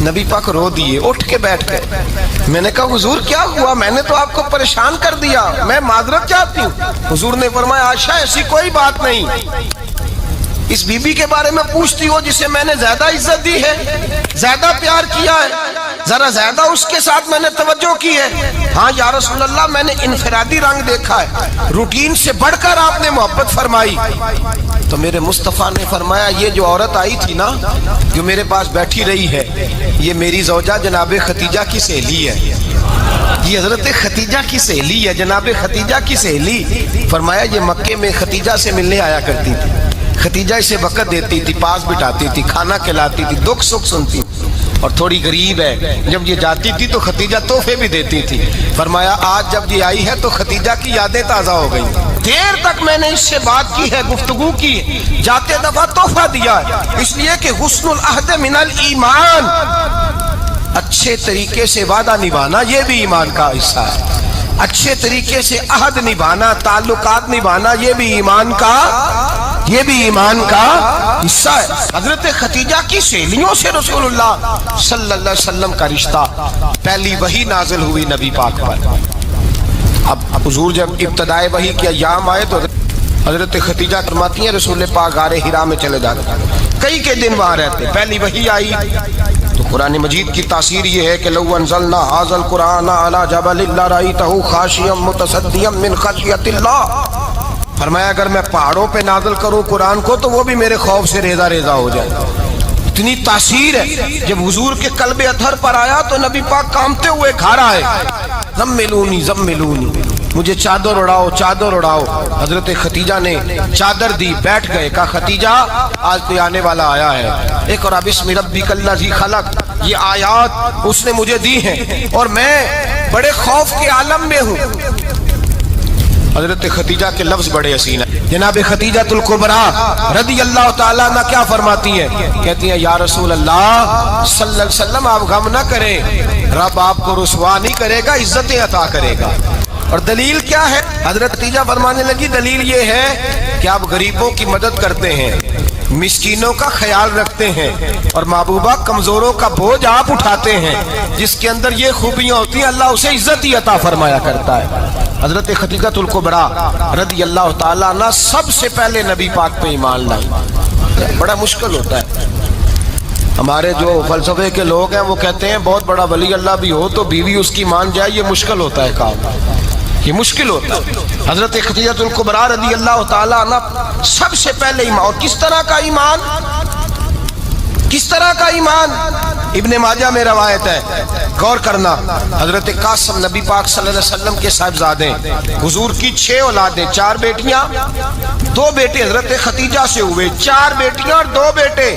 A: نبی پاک رو دیے، اٹھ کے بیٹھ گئے۔ میں نے کہا حضور کیا ہوا؟ میں نے تو آپ کو پریشان کر دیا، میں معذرت چاہتی ہوں۔ حضور نے فرمایا عائشہ ایسی کوئی بات نہیں، اس بی بی کے بارے میں پوچھتی ہو جسے میں نے زیادہ عزت دی ہے، زیادہ پیار کیا ہے، ذرا زیادہ اس کے ساتھ میں نے توجہ کی ہے۔ ہاں یا رسول اللہ میں نے انفرادی رنگ دیکھا ہے، روٹین سے بڑھ کر آپ نے محبت فرمائی۔ تو میرے مصطفیٰ نے فرمایا یہ جو عورت آئی تھی نا، جو میرے پاس بیٹھی رہی ہے، یہ میری زوجہ جناب ختیجہ کی سہیلی ہے، یہ حضرت ختیجہ کی سہیلی ہے، جناب ختیجہ کی سہیلی۔ فرمایا یہ مکے میں ختیجہ سے ملنے آیا کرتی تھی، ختیجہ اسے وقت دیتی تھی، پاس بٹھاتی تھی، کھانا کھلاتی تھی، دکھ سکھ سنتی، اور تھوڑی غریب ہے، جب یہ جاتی تھی تو ختیجہ تحفے بھی دیتی تھی۔ فرمایا آج جب یہ آئی ہے تو ختیجہ کی یادیں تازہ ہو گئی، دیر تک میں نے اس سے بات کی ہے، گفتگو کی، جاتے دفعہ تحفہ دیا ہے، اس لیے کہ حسن العہد من الایمان، اچھے طریقے سے وعدہ نبھانا یہ بھی ایمان کا حصہ ہے، اچھے طریقے سے عہد نبھانا، تعلقات نبھانا یہ بھی ایمان کا حصہ ہے۔ حضرت ختیجہ کی سہیلیوں سے رسول اللہ صلی اللہ علیہ وسلم کا رشتہ، پہلی وحی نازل ہوئی نبی پاک پر۔ اب حضور جب ابتدائے وحی کے ایام آئے تو حضرت ختیجہ فرماتی ہیں رسول پاک غار حرا میں چلے جاتے، کئی کے دن وہاں رہتے، پہلی وحی آئی تو قرآن مجید کی تاثیر یہ ہے کہ لو انزلنا ھذا القرآن علی جبل لرأیتہ خاشعا متصدعا من خشیۃ اللہ، فرمایا اگر میں پہاڑوں پہ نازل کروں قرآن کو تو وہ بھی میرے خوف سے ریزہ ریزہ ہو جائے، اتنی تاثیر ہے۔ جب حضور کے قلب اطہر پر آیا تو نبی پاک کانپتے ہوئے گھر آئے، زملونی زملونی، مجھے چادر اڑاؤ چادر اڑاؤ۔ حضرت ختیجہ نے چادر دی، بیٹھ گئے، کہا ختیجہ آج کوئی آنے والا آیا ہے، اقرأ بسم ربک الذی خلق، یہ آیات اس نے مجھے دی ہیں اور میں بڑے خوف کے عالم میں ہوں۔ حضرت ختیجہ کے لفظ بڑے حسین ہیں، جناب ختیجہ الکبریٰ رضی اللہ تعالیٰ عنہ کیا فرماتی ہیں؟ کہتی ہیں یا رسول اللہ صلی اللہ علیہ وسلم آپ غم نہ کریں، رب آپ کو رسوا نہیں کرے گا، عزتیں عطا کرے گا۔ اور دلیل کیا ہے؟ حضرت ختیجہ فرمانے لگی دلیل یہ ہے کہ آپ غریبوں کی مدد کرتے ہیں، مسکینوں کا خیال رکھتے ہیں، اور محبوبہ کمزوروں کا بوجھ آپ اٹھاتے ہیں، جس کے اندر یہ خوبیاں ہوتی ہیں اللہ اسے عزت ہی عطا فرمایا کرتا ہے۔ حضرت ختیجہ الکبریٰ رضی اللہ تعالیٰ عنہ سب سے پہلے نبی پاک پہ ایمان لائی۔ بڑا مشکل ہوتا ہے، ہمارے جو فلسفے کے لوگ ہیں وہ کہتے ہیں بہت بڑا ولی اللہ بھی ہو تو بیوی اس کی مان جائے، یہ مشکل ہوتا ہے کام، یہ مشکل ہوتا ہے۔ حضرت ختیجہ الکبریٰ رضی اللہ تعالیٰ عنہ سب سے پہلے ایمان، اور کس طرح کا ایمان؟ کس طرح کا ایمان؟ ابن ماجہ میں روایت ہے، غور کرنا، حضرت قاسم نبی پاک صلی اللہ علیہ وسلم کے صاحبزادے، حضور کی 6 اولادیں، 4 بیٹیاں 2 بیٹے حضرت ختیجہ سے ہوئے، 4 بیٹیاں اور 2 بیٹے۔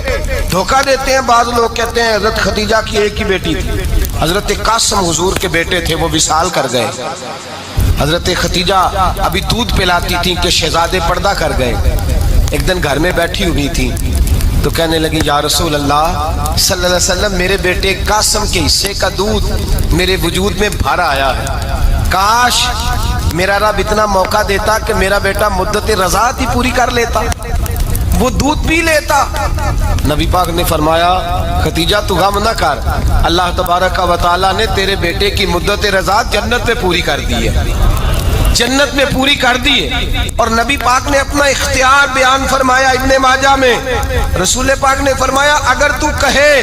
A: دھوکہ دیتے ہیں بعض لوگ، کہتے ہیں حضرت ختیجہ کی ایک ہی بیٹی تھی، حضرت قاسم حضور کے بیٹے تھے، وہ وصال کر گئے۔ حضرت ختیجہ ابھی دودھ پلاتی تھی کہ شہزادے پردہ کر گئے، ایک دن گھر میں بیٹھی ہوئی تھی تو کہنے لگی یا رسول اللہ صلی اللہ علیہ وسلم میرے بیٹے قاسم کے حصے کا دودھ میرے وجود میں بھر آیا ہے، کاش میرا رب اتنا موقع دیتا کہ میرا بیٹا مدت رضاعت ہی پوری کر لیتا، وہ دودھ پی لیتا۔ نبی پاک نے فرمایا ختیجہ تو غم نہ کر، اللہ تبارک و تعالیٰ نے تیرے بیٹے کی مدت رضاعت جنت میں پوری کر دی ہے، جنت میں پوری کر دی ہے۔ اور نبی پاک نے اپنا اختیار بیان فرمایا ابن ماجہ میں، رسول پاک نے فرمایا اگر تو کہے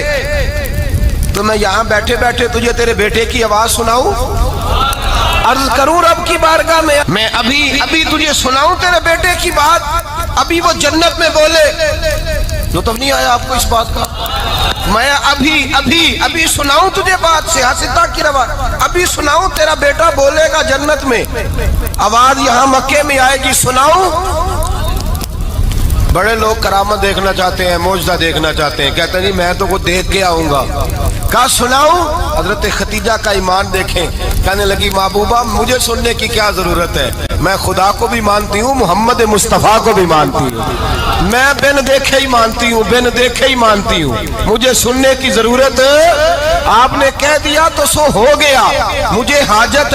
A: تو میں یہاں بیٹھے بیٹھے تجھے تیرے بیٹے کی آواز سناؤں، عرض کروں رب کی بارگاہ میں ابھی تجھے سناؤں تیرے بیٹے کی بات، ابھی وہ جنت میں بولے۔ لطف نہیں آیا آپ کو اس بات کا؟ میں ابھی سناؤں تجھے بات، سیاستہ کی روایت، ابھی سناؤں تیرا بیٹا بولے گا جنت میں، آواز یہاں مکے میں آئے گی، سناؤں؟ بڑے لوگ کرامت دیکھنا چاہتے ہیں، معجزہ دیکھنا چاہتے ہیں، کہتے ہیں جی میں تو وہ دیکھ کے آؤں گا۔ کہا سناؤں؟ حضرت ختیجہ کا ایمان دیکھیں، کہنے لگی محبوبہ مجھے سننے کی کیا ضرورت ہے، میں خدا کو بھی مانتی ہوں، محمد مصطفیٰ کو بھی مانتی ہوں، میں بن دیکھے ہی مانتی ہوں، بن دیکھے ہی مانتی ہوں، مجھے سننے کی ضرورت آپ نے کہہ دیا تو سو ہو گیا، مجھے حاجت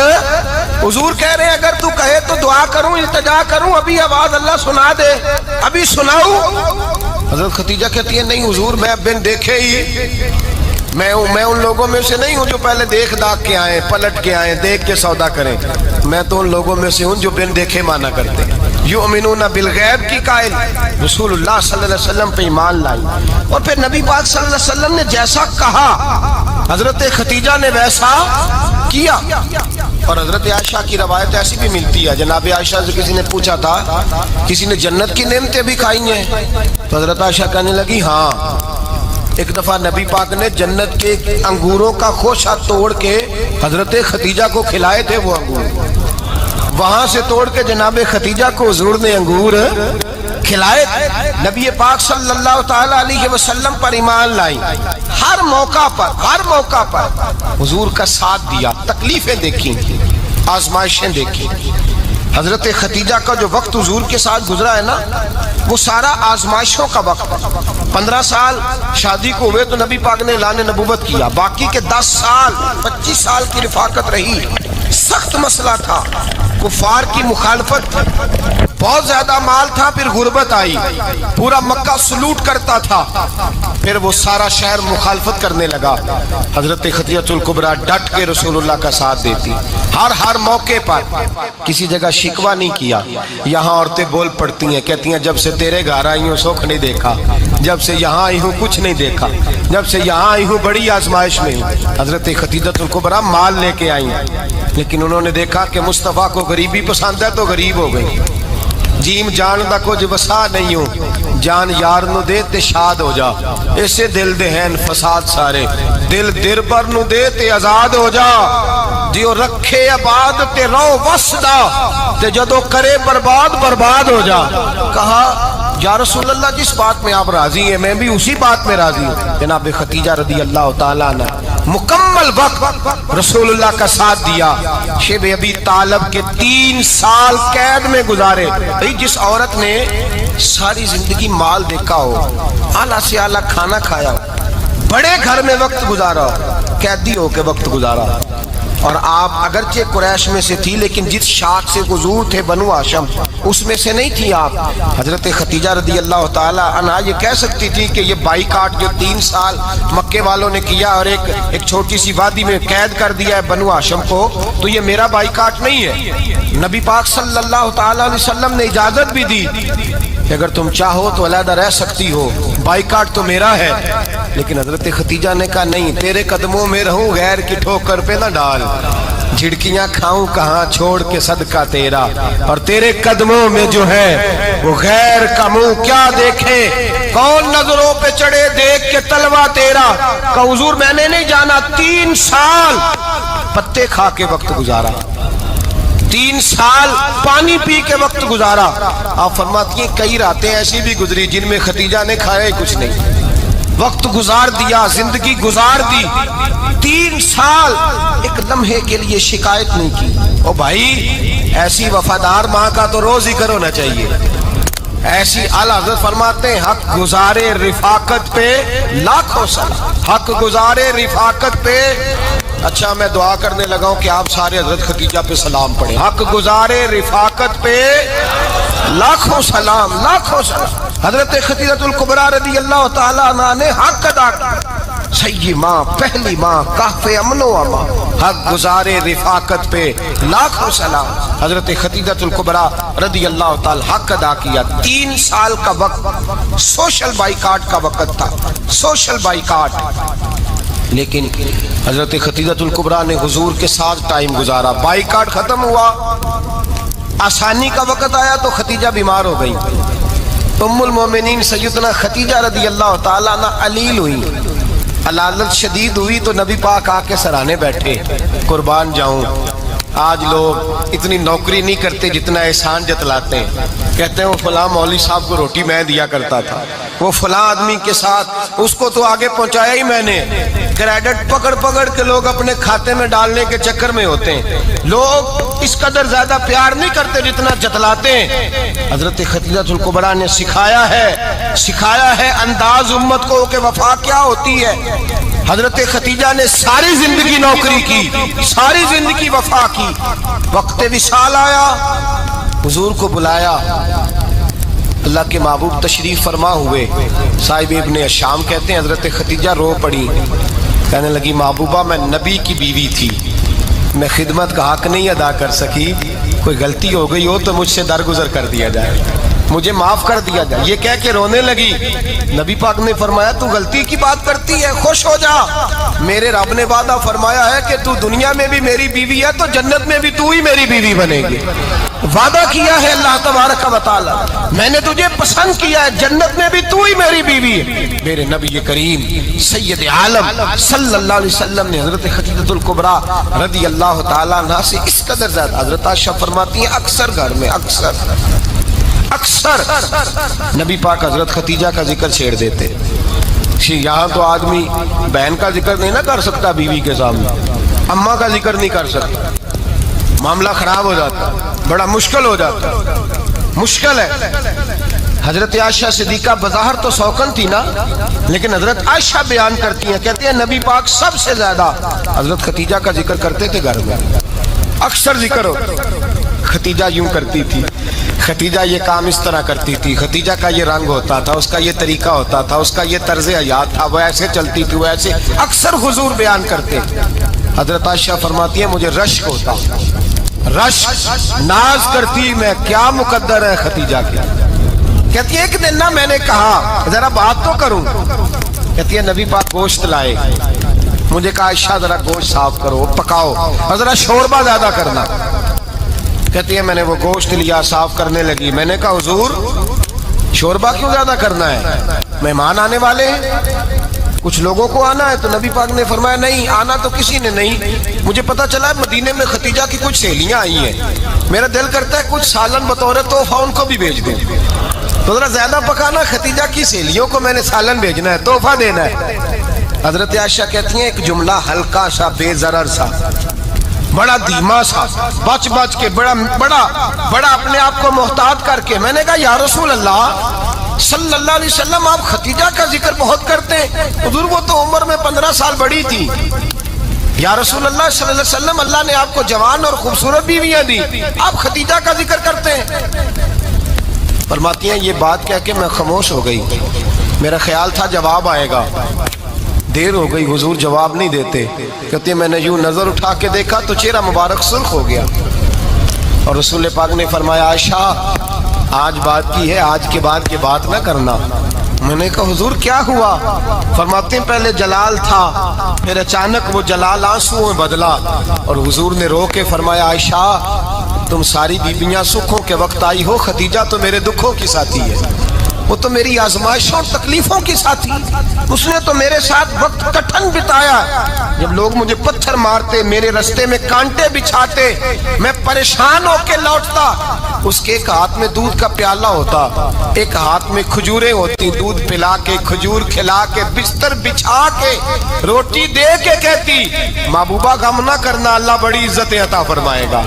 A: حضور کہہ رہے ہیں اگر تو کہے تو دعا کروں، التجا کروں، ابھی آواز اللہ سنا دے، ابھی سناؤں؟ حضرت ختیجہ کہتی ہے نہیں حضور میں بن دیکھے ہی، میں ان لوگوں میں سے نہیں ہوں جو پہلے دیکھ داکھ کے آئیں، پلٹ کے آئیں، دیکھ کے سودا کریں، میں تو ان لوگوں میں سے ہوں جو بن دیکھے مانا کرتے ہیں۔ یؤمنون بالغیب کی قائل رسول اللہ صلی اللہ علیہ وسلم پہ ایمان لائی، اور پھر نبی پاک صلی اللہ علیہ وسلم نے جیسا کہا حضرت ختیجہ نے ویسا کیا۔ اور حضرت عائشہ کی روایت ایسی بھی ملتی ہے، جناب عائشہ سے کسی نے پوچھا تھا کسی نے جنت کی نعمتیں بھی کھائی ہیں؟ تو حضرت عائشہ کہنے لگی ہاں، ایک دفعہ نبی پاک نے جنت کے انگوروں کا خوشہ توڑ کے حضرت ختیجہ کو کھلائے تھے، وہ انگور وہاں سے توڑ کے جناب ختیجہ کو حضور نے انگور کھلائے تھے۔ نبی پاک صلی اللہ تعالی علیہ وسلم پر ایمان لائی، ہر موقع پر حضور کا ساتھ دیا، تکلیفیں دیکھیں، آزمائشیں دیکھیں۔ حضرت ختیجہ کا جو وقت حضور کے ساتھ گزرا ہے نا، وہ سارا آزمائشوں کا وقت ہے۔ 15 سال شادی کو ہوئے تو نبی پاک نے اعلان نبوت کیا، باقی کے 10 سال 25 سال کی رفاقت رہی، سخت مسئلہ تھا، کفار کی مخالفت، بہت زیادہ مال تھا، پھر غربت آئی، پورا مکہ سلوٹ کرتا تھا، پھر وہ سارا شہر مخالفت کرنے لگا۔ حضرت ختیجہ الکبریٰ ڈٹ کے رسول اللہ کا ساتھ دیتی، ہر موقع پر کسی جگہ شکوہ نہیں کیا۔ یہاں عورتیں بول پڑتی ہیں، کہتی ہیں جب سے تیرے گھر آئی ہوں سکھ نہیں دیکھا، جب سے یہاں آئی ہوں کچھ نہیں دیکھا، جب سے یہاں آئی ہوں بڑی آزمائش میں ہوں۔ حضرت ختیجہ الکبریٰ مال لے کے آئی ہیں، لیکن انہوں نے دیکھا کہ مصطفیٰ کو غریبی پسند ہے تو غریب ہو گئی۔ جیم جان دا کچھ وسا نہیں ہوں، جان یار نو دے تے شاد ہو جا، اسے دل دے ہیں فساد سارے، دل در پر نو دے تے آزاد ہو جا، دیو رکھے آباد تے رو وسدا تے جدو کرے برباد ہو جا۔ کہا یا رسول اللہ جس بات میں آپ راضی ہیں میں بھی اسی بات میں راضی ہوں۔ جناب ختیجہ رضی اللہ تعالیٰ عنہ مکمل وقت رسول اللہ کا ساتھ دیا۔ شیب ابی طالب کے 3 سال قید میں گزارے۔ جس عورت نے ساری زندگی مال دیکھا ہو، اعلیٰ سے اعلیٰ کھانا کھایا ہو، بڑے گھر میں وقت گزارا ہو، قیدی ہو کے وقت گزارا، اور آپ اگرچہ قریش میں سے تھی لیکن جس شاخ سے حضور تھے بنو ہاشم اس میں سے نہیں تھی آپ۔ حضرت ختیجہ رضی اللہ تعالی عنہا یہ کہہ سکتی تھی کہ یہ بائیکاٹ جو 3 سال مکے والوں نے کیا اور ایک چھوٹی سی وادی میں قید کر دیا ہے بنو ہاشم کو، تو یہ میرا بائیکاٹ نہیں ہے۔ نبی پاک صلی اللہ تعالی علیہ وسلم نے اجازت بھی دی کہ اگر تم چاہو تو علیحدہ رہ سکتی ہو، بائیکاٹ تو میرا ہے۔ لیکن حضرت ختیجہ نے کہا نہیں، تیرے قدموں میں رہوں، غیر کی ٹھوکر پہ نہ ڈال، جھڑکیاں کھاؤں کہاں چھوڑ کے صدقہ تیرا، اور تیرے قدموں میں جو ہے وہ غیر کا منہ کیا دیکھے، کون نظروں پہ چڑھے دیکھ کے تلوا تیرا۔ کہ حضور میں نے نہیں جانا، 3 سال پتے کھا کے وقت گزارا، 3 سال پانی پی کے وقت گزارا۔ آپ فرماتی ہیں کئی راتیں ایسی بھی گزری جن میں ختیجہ نے کھایا ہی کچھ نہیں، وقت گزار دیا، زندگی گزار دی۔ 3 سال ایک لمحے کے لیے شکایت نہیں کی۔ او بھائی ایسی وفادار ماں کا تو روز ذکر ہونا چاہیے۔ ایسی اعلیٰ حضرت فرماتے ہیں حق گزارے رفاقت پہ لاکھوں سلام، حق گزارے رفاقت پہ اچھا میں دعا کرنے لگا ہوں کہ آپ سارے حضرت خدیجہ پہ سلام پڑھیں. حق گزارے رفاقت پہ لاکھوں سلام، لاکھوں سلام. حضرت خدیجہ الکبریٰ رضی اللہ تعالیٰ عنہ نے حق ادا کیا. سیدی ماں، پہلی ماں، کہف امن و امان، حق گزارے رفاقت پہ لاکھوں سلام. حضرت خدیجہ الکبریٰ رضی اللہ تعالیٰ حق ادا کیا. 3 سال کا وقت سوشل بائیکاٹ کا وقت تھا، سوشل بائیکاٹ. لیکن حضرت خدیجہ الکبریٰ نے حضور کے ساتھ ٹائم گزارا. بائیکاٹ ختم ہوا، آسانی کا وقت آیا تو خدیجہ بیمار ہو گئی. ام المومنین سیدنا خدیجہ رضی اللہ تعالیٰ عنہ علیل ہوئی، علالت شدید ہوئی تو نبی پاک آ کے سرانے بیٹھے. قربان جاؤں، آج لوگ اتنی نوکری نہیں کرتے جتنا احسان جتلاتے ہیں. کہتے ہیں وہ فلاں مولوی صاحب کو روٹی میں دیا کرتا تھا، وہ فلاں آدمی کے ساتھ اس کو تو آگے پہنچایا ہی میں نے. کریڈٹ پکڑ پکڑ کے لوگ اپنے کھاتے میں ڈالنے کے چکر میں ہوتے ہیں. لوگ اس قدر زیادہ پیار نہیں کرتے جتنا جتلاتے ہیں. حضرت خدیجہ الکبریٰ نے سکھایا ہے انداز امت کو کہ وفا کیا ہوتی ہے. حضرت خدیجہ نے ساری زندگی نوکری کی، ساری زندگی وفا کی. وقت وصال آیا، حضور کو بلایا. اللہ کے محبوب تشریف فرما ہوئے. صاحب ابن الشام کہتے ہیں حضرت خدیجہ رو پڑی، کہنے لگی محبوبہ میں نبی کی بیوی تھی، میں خدمت کا حق نہیں ادا کر سکی، کوئی غلطی ہو گئی ہو تو مجھ سے درگزر کر دیا جائے، مجھے معاف کر دیا جائے. یہ کہہ کے رونے لگی. نبی پاک نے فرمایا تو غلطی کی بات کرتی ہے، خوش ہو جا، میرے رب نے وعدہ فرمایا ہے کہ تو دنیا میں بھی میری بیوی ہے تو جنت میں بھی تو ہی میری بیوی بنے گی. وعدہ کیا ہے اللہ تبارک و تعالی، میں نے تجھے پسند کیا ہے، جنت میں بھی تو ہی میری بیوی ہے. میرے نبی کریم سید عالم صلی اللہ علیہ وسلم نے حضرت خدیجہ الکبریٰ رضی اللہ تعالیٰ عنہ سے اس قدر زیادہ. حضرت عائشہ فرماتی ہیں اکثر گھر میں اکثر نبی پاک حضرت خدیجہ کا ذکر چھیڑ دیتے. یہاں تو آدمی بہن کا ذکر نہیں نہ کر سکتا بیوی کے سامنے، اماں کا ذکر نہیں کر سکتا، معاملہ خراب ہو جاتا، بڑا مشکل ہو جاتا، مشکل ہے. حضرت عائشہ صدیقہ بظاہر تو سوکن تھی نا، لیکن حضرت عائشہ بیان کرتی ہیں، کہتی ہیں نبی پاک سب سے زیادہ حضرت خدیجہ کا ذکر کرتے تھے گھر میں، اکثر ذکر ہو. خدیجہ یوں کرتی تھی، خدیجہ یہ کام اس طرح کرتی تھی، خدیجہ کا یہ رنگ ہوتا تھا، اس کا یہ طریقہ ہوتا تھا، اس کا یہ طرز حیات تھا، وہ ایسے چلتی تھی، وہ ایسے اکثر حضور بیان کرتے. حضرت عائشہ فرماتی ہے مجھے رشک ہوتا، رشک، ناز کرتی میں کیا مقدر ہے خدیجہ کی. کہتی ہے ایک دن نا میں نے کہا ذرا بات تو کروں، کہتی ہے نبی پاک گوشت لائے، مجھے کہا عائشہ ذرا گوشت صاف کرو، پکاؤ اور ذرا شوربہ زیادہ کرنا. کہتی ہے میں نے وہ گوشت لیا، صاف کرنے لگی. میں نے کہا حضور شوربہ کیوں زیادہ کرنا ہے، مہمان آنے والے ہیں، کچھ لوگوں کو آنا ہے. تو نبی پاک نے فرمایا نہیں آنا تو کسی نے نہیں، مجھے پتا چلا مدینے میں خدیجہ کی کچھ سہیلیاں آئی ہیں، میرا دل کرتا ہے کچھ سالن بطور تحفہ ان کو بھی بھیج دیں. تو ذرا زیادہ پکانا، خدیجہ کی سہیلیوں کو میں نے سالن بھیجنا ہے، تحفہ دینا ہے. حضرت عائشہ کہتی ہیں ایک جملہ ہلکا سا، بے ضرر سا، بڑا دھیما سا، بچ بچ کے، بڑا اپنے آپ کو محتاط کر کے. میں نے کہا یا رسول اللہ صلی اللہ علیہ وسلم آپ خدیجہ کا ذکر بہت کرتے ہیں، حضور وہ تو عمر میں 15 سال بڑی تھی. یا رسول اللہ صلی اللہ علیہ وسلم اللہ نے آپ کو جوان اور خوبصورت بیویاں دی، آپ خدیجہ کا ذکر کرتے ہیں. فرماتی ہیں یہ بات کہہ کے میں خاموش ہو گئی، میرا خیال تھا جواب آئے گا، دیر ہو گئی، حضور جواب نہیں دیتے. کہتے ہیں میں نے یوں نظر اٹھا کے دیکھا تو چہرہ مبارک سرخ ہو گیا، اور رسول پاک نے فرمایا عائشہ آج بات کی ہے، آج کے بعد کی بات نہ کرنا. میں نے کہا حضور کیا ہوا؟ فرماتے ہیں پہلے جلال تھا، پھر اچانک وہ جلال آنسو میں بدلا، اور حضور نے رو کے فرمایا عائشہ تم ساری بیویاں سکھوں کے وقت آئی ہو، خدیجہ تو میرے دکھوں کی ساتھی ہے، وہ تو میری آزمائشوں اور تکلیفوں کی ساتھی، اس نے تو میرے ساتھ وقت کٹھن بتایا. جب لوگ مجھے پتھر مارتے، میرے رستے میں کانٹے بچھاتے، میں پریشان ہو کے لوٹتا، اس کے ایک ہاتھ میں دودھ کا پیالہ ہوتا، ایک ہاتھ میں کھجوریں ہوتی، دودھ پلا کے، کھجور کھلا کے، بستر بچھا کے، روٹی دے کے کہتی محبوبہ غم نہ کرنا، اللہ بڑی عزتیں عطا فرمائے گا،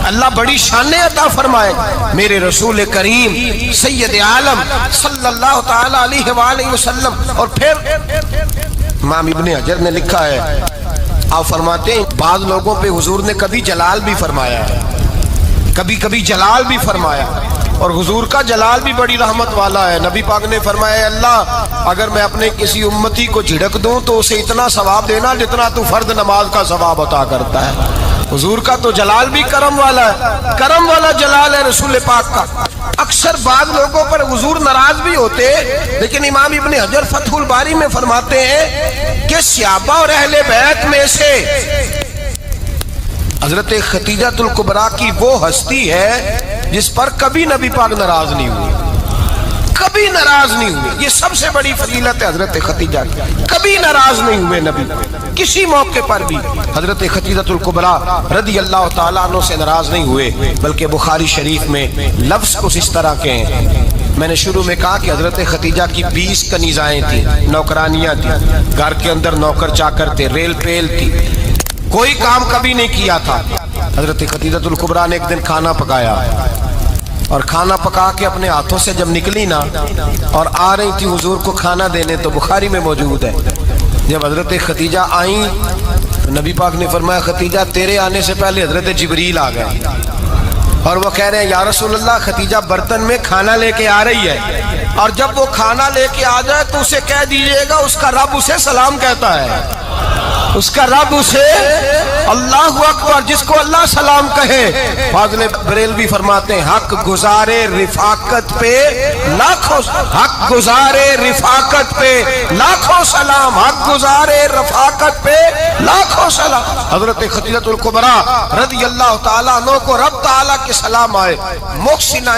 A: اللہ بڑی شانیں عطا فرمائے گا. میرے رسول کریم سید عالم صلی اللہ تعالی علیہ وآلہ وسلم. اور پھر امام ابن حجر نے لکھا ہے آپ فرماتے ہیں بعض لوگوں پہ حضور نے کبھی جلال بھی فرمایا ہے، کبھی کبھی جلال بھی فرمایا، اور حضور کا جلال بھی بڑی رحمت والا ہے۔ نبی پاک نے فرمایا اے اللہ اگر میں اپنے کسی امتی کو جھڑک دوں تو اسے اتنا ثواب دینا جتنا تو فرد نماز کا ثواب عطا کرتا ہے۔ حضور کا تو جلال بھی کرم والا ہے، کرم والا جلال ہے رسول پاک کا۔ اکثر بعض لوگوں پر حضور ناراض بھی ہوتے، لیکن امام ابن حجر فتح الباری میں فرماتے ہیں کہ صحابہ اور اہل بیت میں سے حضرت ختیجہ الکبریٰ کی وہ ہستی ہے جس پر کبھی نبی پاک ناراض نہیں ہوئے، کبھی ناراض نہیں ہوئے۔ یہ سب سے بڑی فضیلت ہے حضرت ختیجہ کی، کبھی ناراض نہیں ہوئے نبی، کسی موقع پر بھی حضرت ختیجہ الکبریٰ رضی اللہ تعالیٰ عنہ سے ناراض نہیں ہوئے، بلکہ بخاری شریف میں لفظ کچھ اس طرح کے ہیں۔ میں نے شروع میں کہا کہ حضرت ختیجہ کی 20 کنیزائیں تھیں، نوکرانیاں تھیں، گھر کے اندر نوکر چاکر تھے، ریل پیل تھی، کوئی کام کبھی نہیں کیا تھا۔ حضرت ختیجہ الکبریٰ نے ایک دن کھانا پکایا، اور کھانا پکا کے اپنے ہاتھوں سے جب نکلی نا اور آ رہی تھی حضور کو کھانا دینے، تو بخاری میں موجود ہے جب حضرت ختیجہ آئیں تو نبی پاک نے فرمایا ختیجہ تیرے آنے سے پہلے حضرت جبریل آ گئے، اور وہ کہہ رہے ہیں یا رسول اللہ ختیجہ برتن میں کھانا لے کے آ رہی ہے، اور جب وہ کھانا لے کے آ جائے تو اسے کہہ دیجئے گا اس کا رب اسے سلام کہتا ہے، اس کا رب اسے اللہ اکبر، جس کو اللہ سلام کہے۔ فاضل بریلوی فرماتے ہیں حق گزارے رفاقت پہ لاکھوں، حق گزارے رفاقت پہ لاکھوں سلام، حق گزارے رفاقت پہ لاکھوں سلام۔ حضرت ختیجہ الکبریٰ رضی اللہ تعالیٰ عنہ کو رب تعالیٰ کے سلام آئے۔ محسنہ